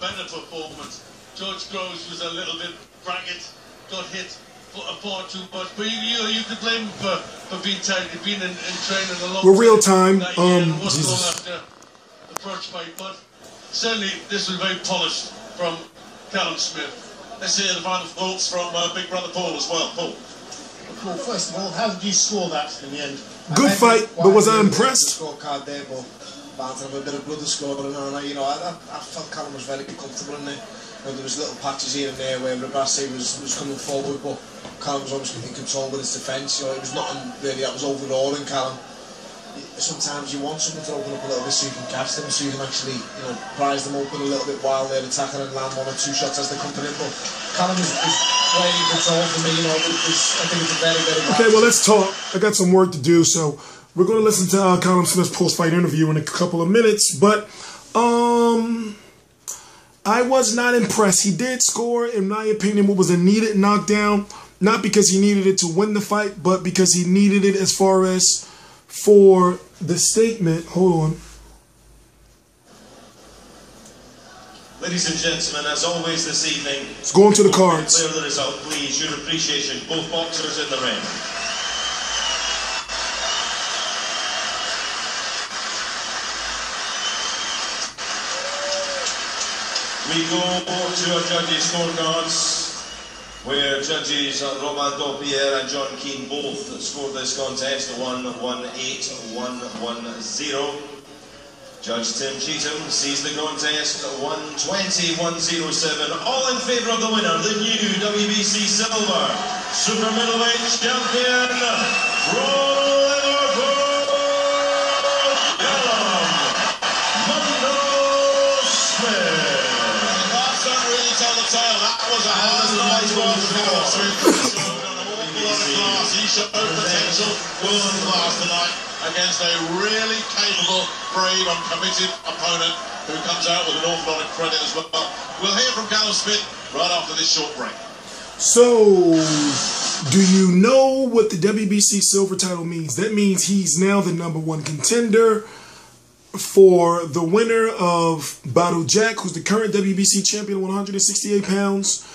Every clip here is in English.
better performance. George Groves was a little bit braggart, got hit far too much, but you could blame him for being tired. He'd been in training a long time. We're real time. Wasn't long after the first fight, but certainly this was very polished from Callum Smith. Let's hear the final thoughts from Big Brother Paul as well. Paul. Well, first of all, how did you score that in the end? Good fight, but was I impressed? Scorecard there, but Barton had a bit of blood to score, and I felt Callum was very comfortable in there. There was little patches here and there where Rebrasse was coming forward, but Callum was obviously in control with his defence. It was nothing really that was overawing Callum. Sometimes you want someone to open up a little bit so you can catch them, so you can actually, prize them open a little bit while they're attacking and land 1 or 2 shots as they come in. But Callum is playing in control for me. I think it's a very, very bad. Okay, well, let's talk. I got some work to do, so we're going to listen to Callum Smith's post-fight interview in a couple of minutes. But I was not impressed. He did score, in my opinion, what was a needed knockdown, not because he needed it to win the fight, but because he needed it as far as for the statement. Hold on. Ladies and gentlemen, as always this evening, let's go on to the cards. Declare the result, please. Your appreciation, both boxers in the ring. We go to our judges' scorecards, where judges Romando Pierre and John Keane both scored this contest 1-1-8-1-1-0. Judge Tim Cheatham sees the contest 120-107, all in favour of the winner, the new WBC Silver Super Middleweight Champion from Liverpool, Callum Mundo Smith. That was a hard night's work for Callum Smith. He showed an awful lot of class. He showed potential world class tonight against a really capable, brave and committed opponent who comes out with an awful lot of credit as well. We'll hear from Callum Smith right after this short break. So, do you know what the WBC Silver title means? That means he's now the #1 contender for the winner of Bout Jack, who's the current WBC champion, 168 pounds,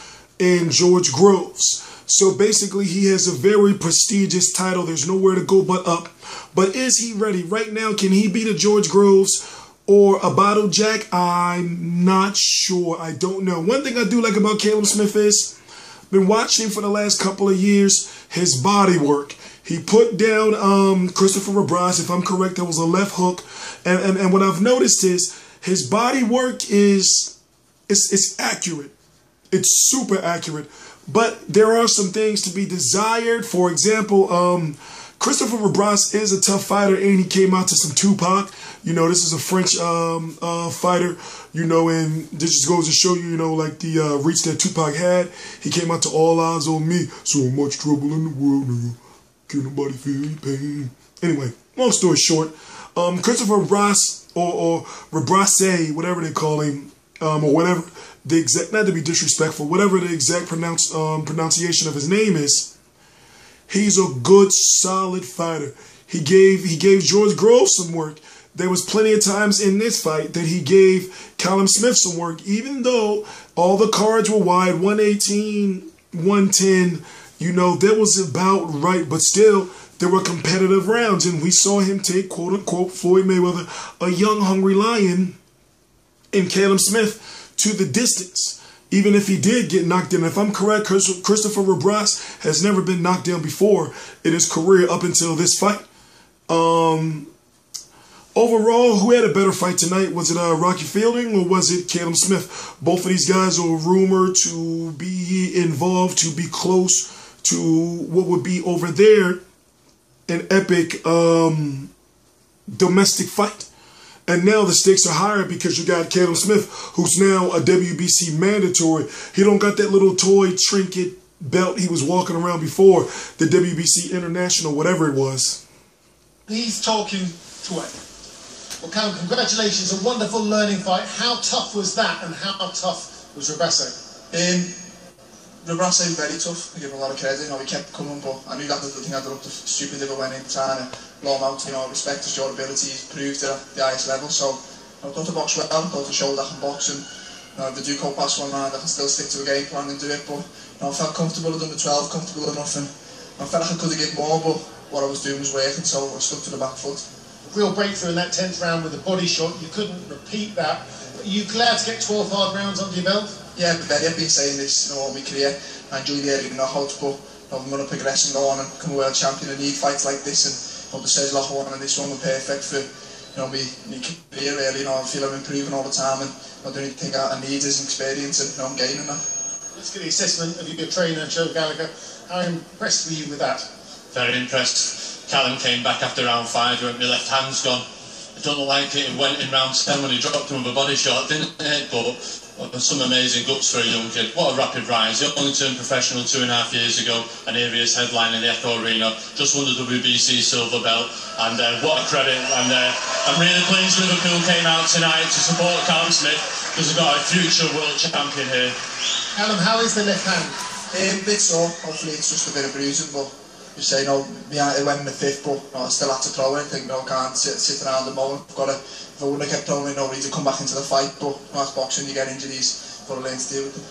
and George Groves. So basically, he has a very prestigious title. There's nowhere to go but up. But is he ready? Right now, can he beat a George Groves or a Bout Jack? I'm not sure. I don't know. One thing I do like about Callum Smith is, been watching for the last couple of years, his body work. He put down Christopher Rebrasse, if I'm correct, that was a left hook. And what I've noticed is his body work is accurate. It's super accurate. But there are some things to be desired. For example, Christopher Rebrasse is a tough fighter, and he came out to some Tupac. This is a French fighter, and this just goes to show you, like the reach that Tupac had. He came out to All Eyes on Me. So much trouble in the world, nigga. Can't nobody feel any pain. Anyway, long story short, Christopher Rebrasse or Rebrasse, whatever they call him, or whatever the exact, not to be disrespectful, whatever the exact pronunciation of his name is, he's a good, solid fighter. He gave George Groves some work. There was plenty of times in this fight that he gave Callum Smith some work, even though all the cards were wide, 118, 110. That was about right, but still, there were competitive rounds, and we saw him take, quote-unquote, Floyd Mayweather, a young, hungry lion, and Callum Smith to the distance, even if he did get knocked down. If I'm correct, Christopher Rebrasse has never been knocked down before in his career up until this fight. Overall, who had a better fight tonight? Was it Rocky Fielding or was it Callum Smith? Both of these guys are rumored to be involved, to be close to what would be over there an epic domestic fight. And now the stakes are higher because you got Callum Smith, who's now a WBC mandatory. He don't got that little toy trinket belt he was walking around before, the WBC International, whatever it was. He's talking to it. Well, Callum, congratulations, a wonderful learning fight. How tough was that, and how tough was Rebrasse? Rebrasse very tough. I give him a lot of credit. He kept coming, but I knew that the thing I looked stupid if I went in trying to blow him out. Respect your ability. He's proved it at the highest level. So I thought the box well. I thought he showed that in boxing. If they do go past one round, I can still stick to a game plan and do it. But I felt comfortable at under 12, comfortable enough, and I felt like I could have given more, but what I was doing was working, so I stuck to the back foot. Real breakthrough in that 10th round with a body shot. You couldn't repeat that. Are you glad to get 12 hard rounds under your belt? Yeah, I've been saying this, all my career. I enjoy the early knockouts, but I'm going to progress and go on and become a world champion. I need fights like this, and the says lot one, and this one was perfect for my career. Really, I feel I'm improving all the time, and the only thing I need is experience, and I'm gaining that. Let's get the assessment of your trainer, Joe Gallagher. How impressed were you with that? Very impressed. Callum came back after round 5, he went, my left hand's gone. I don't look like it went in round 10 when he dropped him with a body shot, didn't it? But some amazing guts for a young kid. What a rapid rise. He only turned professional 2.5 years ago, and here he is headlining the Echo Arena, just won the WBC silver belt, and what a credit. And I'm really pleased Liverpool came out tonight to support Callum Smith, because we've got a future world champion here. Callum, how is the left hand? A bit sore, hopefully it's just a bit of bruising, but you say, it went in the 5th, but I still had to throw it. I think, I can't sit around the moment. If I wouldn't have kept throwing it, nobody to come back into the fight, but that's boxing, you get injuries, got to learn to deal with them.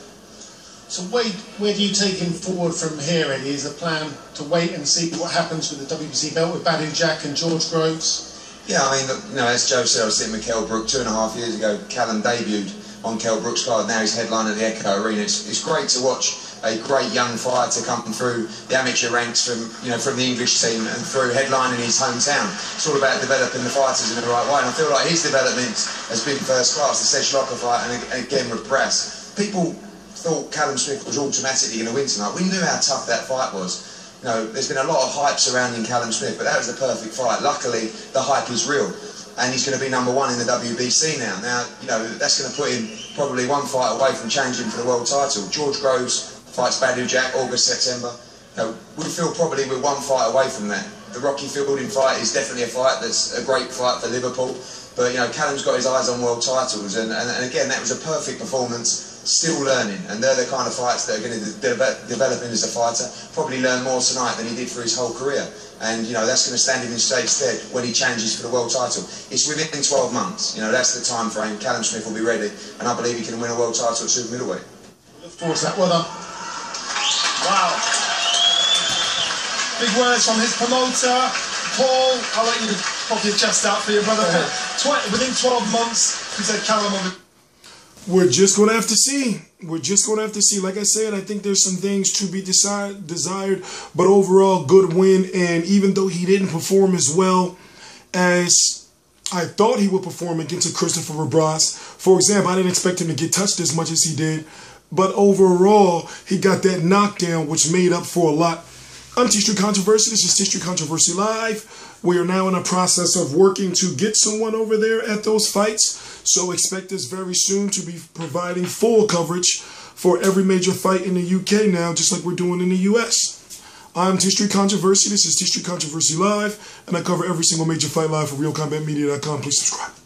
So where do you take him forward from here, Eddie? Is the plan to wait and see what happens with the WBC belt with Bout Jack and George Groves? Yeah, I mean, as Joe said, I was sitting with Kell Brook 2.5 years ago. Callum debuted on Kell Brook's card, now he's headlining the Echo Arena. It's great to watch a great young fighter come through the amateur ranks from the English team and through headlining his hometown. It's all about developing the fighters in the right way, and I feel like his development has been first class. The Sesh Locker fight and again Rebrasse. People thought Callum Smith was automatically going to win tonight. We knew how tough that fight was. There's been a lot of hype surrounding Callum Smith, but that was the perfect fight. Luckily, the hype is real, and he's going to be #1 in the WBC now. That's going to put him probably one fight away from challenging for the world title. George Groves fights Bout Jack August, September. We feel probably we're one fight away from that. The Rocky Fielding fight is definitely a fight that's a great fight for Liverpool. But Callum's got his eyes on world titles, and again, that was a perfect performance. Still learning, and they're the kind of fights that are going to develop him as a fighter. Probably learn more tonight than he did for his whole career, and that's going to stand him in straight stead when he challenges for the world title. It's within 12 months. That's the time frame. Callum Smith will be ready, and I believe he can win a world title at super middleweight. Look forward to that. Well done. Wow. Big words from his promoter, Paul. I'll let you pop your chest out for your brother. Within 12 months, he said Callum will be... We're just going to have to see. We're just going to have to see. Like I said, I think there's some things to be desired, but overall, good win. And even though he didn't perform as well as I thought he would perform against Christopher Rebrasse, for example, I didn't expect him to get touched as much as he did, but overall, he got that knockdown, which made up for a lot. I'm T-Street Controversy. This is T-Street Controversy Live. We are now in a process of working to get someone over there at those fights. So expect us very soon to be providing full coverage for every major fight in the UK now, just like we're doing in the US. I'm T-Street Controversy. This is T-Street Controversy Live, and I cover every single major fight live for RealCombatMedia.com. Please subscribe.